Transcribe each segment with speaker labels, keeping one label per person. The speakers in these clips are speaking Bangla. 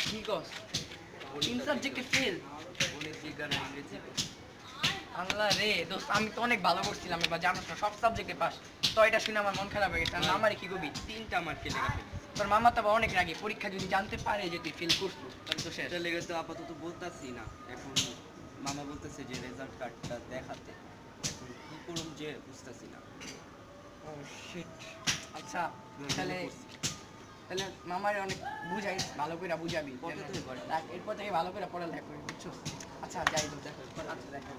Speaker 1: কি কস তিন সাবজেক্টে ফেল? আল্লাহ রে দোস্ত, আমি তো অনেক ভালো করছিলাম এবার, জানোস না, সব সাবজেক্টে পাস। তো এটা শুনে আমার মন খারাপ হয়ে গেছে। আর আমারে কি কবি,
Speaker 2: 3টা মার্কে লেগে ফেল।
Speaker 1: তোর মামা তো আবার অনেক রাগে, পরীক্ষা যদি জানতে পারে যে তুই ফেল করছিস তাহলে তো শেষ।
Speaker 2: এটা লেগে তো আপাতত বলতাছি না। এখন মামা বলতেছে যে রেজাল্ট কার্ডটা দেখাতে। এখন কি করুম যে বুঝতাছি না।
Speaker 1: ও শিট। আচ্ছা তাহলে তাহলে মামারে অনেক বুঝাইস, ভালো করে বুঝাবি।
Speaker 2: পরে তুই করে।
Speaker 1: এরপর থেকে ভালো করে পড়ালেখা করবি, বুঝছো? আচ্ছা যাই তো, দেখো। আচ্ছা দেখো।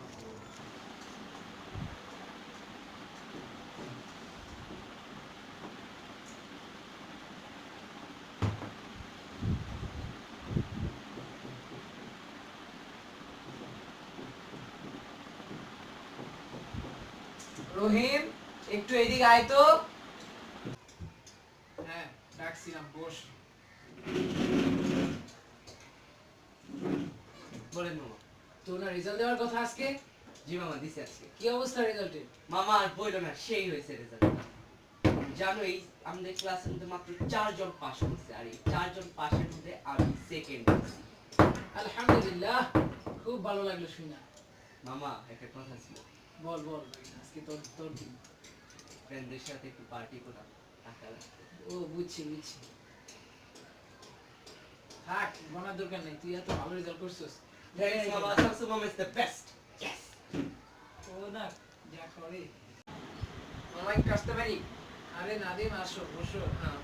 Speaker 1: রহিম, একটু এদিকে আয় তো।
Speaker 3: হ্যাঁ ডাকছিলাম, বস।
Speaker 2: বলেন মামা।
Speaker 3: তোর না রেজাল্ট দেওয়ার কথা আজকে?
Speaker 2: জি মামা, দিছে আজকে।
Speaker 3: কি অবস্থা রেজাল্টের?
Speaker 2: মামা আর বইলো না, সেই হয়েছে রেজাল্ট। জানো এই আমাদের ক্লাসের মধ্যে মাত্র 4 জন পাস করছে, আর এই 4 জন পাশের মধ্যে আমি সেকেন্ড হয়েছি।
Speaker 3: আলহামদুলিল্লাহ, খুব ভালো লাগলো শুনে।
Speaker 2: মামা একটা কথা ছিল।
Speaker 3: বল বল, আজকে তোর তোর দিন।
Speaker 2: ফ্রেন্ডদের সাথে একটু পার্টি করলাম, টাকা লাগবে।
Speaker 3: ও বুঝছি বুঝছি। থাক, বলার দরকার নেই, তুই এত ভালো রেজাল্ট করছিস।
Speaker 2: Thanks মামা, Samsung mom is the best. Yes.
Speaker 3: ও না, যা করে।
Speaker 1: মামা একটু আসতে পারি?
Speaker 3: আরে নাদিম, আসো বসো।
Speaker 1: হ্যাঁ।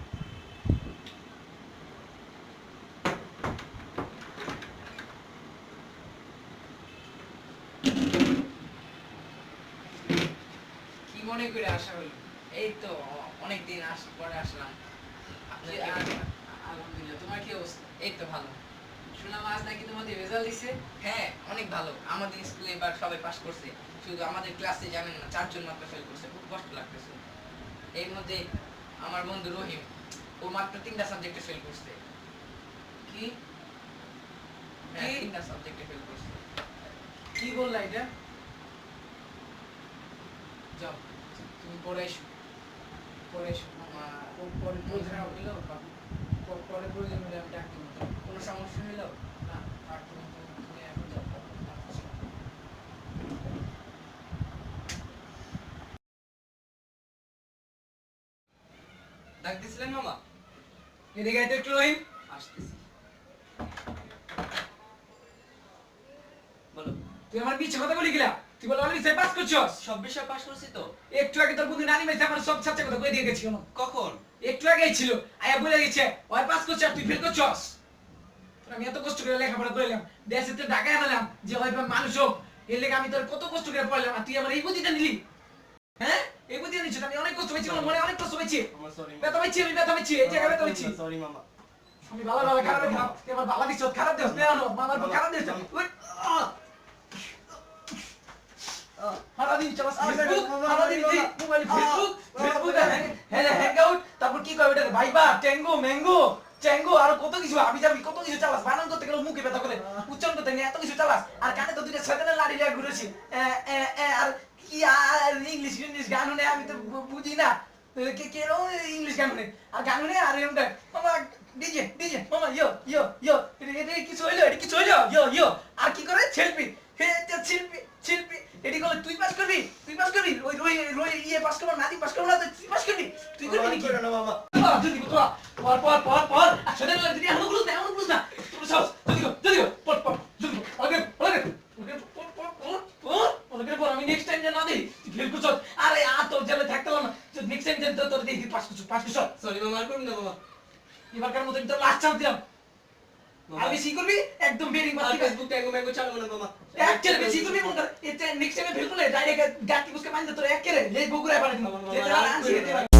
Speaker 1: কি মনে করে আসা হলো? এই তো অনেকদিন পরে আসলাম। আপনি
Speaker 3: আলহামদুলিল্লাহ, তোমার কি অবস্থা?
Speaker 1: এই তো ভালো।
Speaker 3: শুনলাম আজ নাকি তোমাদের রেজাল্ট দিছে।
Speaker 1: হ্যাঁ অনেক ভালো, আমাদের স্কুলে এবার সবাই পাস করছে, শুধু আমাদের ক্লাসে জানেন না 4 জন মাত্র ফেল করছে, খুব কষ্ট লাগতেছে। এর মধ্যে আমার বন্ধু রহিম, ও মাত্র 3টা সাবজেক্টে ফেল করছে।
Speaker 3: কি
Speaker 1: হ্যাঁ,
Speaker 3: কি?
Speaker 1: 3টা সাবজেক্টে ফেল করছে।
Speaker 3: কি বললা এটা? যাও, তুমি পড়ে এসো, পড়ে এসো। পরে প্রয়োজন হইলো, পরে প্রয়োজন হলে আমি ডাক দিব।
Speaker 1: কোনো সমস্যা হলো?
Speaker 3: না, আর তুমি এখন যাও।
Speaker 2: ডাক দিছিলেন মামা?
Speaker 3: এদিকে আয় তো একটু রহিম।
Speaker 2: আসতেছি। বলো।
Speaker 3: তুই আমার মিথ্যা কথা বলি গেলা। তুই বল আমি পাস করছস।
Speaker 2: সব বিষয় পাস করছি তো।
Speaker 3: একটু আগে তোর বন্ধু নানি ভাই আমার সব ছাত্রের কথা কই দিয়ে গেছি কেন?
Speaker 2: কখন?
Speaker 3: একটু আগেই ছিল, আয়া বলে গেছে ওই পাস করছ আর তুই ফেল করছস। তোর আমি এত কষ্ট করে লেখাপড়া করলাম, দেশে তো ঢাকায় আনলাম যে ওই মানুষ হোক, এর লেগে আমি তোর কত কষ্ট করে পড়লাম, আর তুই আমার এই বুদ্ধিটা নিলি। হ্যাঁ, এই বুদ্ধিটা নিচ্ছ। আমি অনেক কষ্ট পেয়েছি, আমার মনে অনেক কষ্ট পেয়েছি।
Speaker 2: মামা সরি।
Speaker 3: ব্যথা পেয়েছি, আমি ব্যথা পেয়েছি, এই জায়গায় ব্যথা পেয়েছি।
Speaker 2: সরি মামা।
Speaker 3: আমি ভালো ভালো খারাপ খারাপ, তুই আমার ভালো দিছ, খারাপ দিছ না আনো, মামার পর খারাপ দিছ। সারাদিন চালাস ফেসবুক, সারাদিন মোবাইল ফেসবুক, ফেসবুকে হ্যাংআউট, তারপর কি কয় ওটা ভাইবা, ট্যাঙ্গো, ম্যাঙ্গো, চ্যাঙ্গো, আর কত কিছু আবি যাবি, কত কিছু চালাস। বানান করতে গেলে মুখে ব্যথা করে, উচ্চারণ করতে গেলে এত কিছু চালাস। আর কানে তো দুইটা শয়তানের লাড়ি লিয়া ঘুরেছি। আর কি আর ইংলিশ গান শুনে আমি তো বুঝি না। কে কে ইংলিশ গান শুনে আর গান শুনে আর এরকম মামা ডিজে ডিজে মামা ইয়ো ইয়ো ইয়ো, এটা কিছু হইলো, এটা কিছু হইলো, ইয়ো ইয়ো। আর কি করে শিল্পী, শিল্পী শিল্পী, এটি বলে তুই পাস করবি, তুই পাস করবি। ওই রই রই ইয়ে পাস করবো, নাদি পাস করবো না, তুই পাস করবি, তুই করবি নাকি?
Speaker 2: না মামা।
Speaker 3: যদি পর পর পর পর পর আসলে যদি এমন গুলো না, এমন গুলো না, তুমি সব যদি পর পর যদি ওকে ওকে পর পর পর পর ওকে পর। আমি নেক্সট টাইম না দেই তুই ফেল করছ। আরে আর তোর জেলে থাকতে পারলাম না, নেক্সট টাইম যেন তোর দেখি পাস করছ, পাস করছ।
Speaker 2: সরি মামা, আর করুন না মামা।
Speaker 3: এবারকার মতো আমি তোর লাস্ট চান্স দিলাম। আর বেশি করবি একদম বেরিং
Speaker 2: আর
Speaker 3: মারবি।
Speaker 2: ফেসবুক ট্যাঙ্গো ম্যাঙ্গো চালাবো না মামা।
Speaker 3: এক কেরে বেশি করবি মন কর, এটা নেক্সট টাইমে ফেল করলে ডাইরেক্ট গাটি বুসকে মাইন দে তোর এক কেরে লে বগুড়ায় বানাই দিলাম।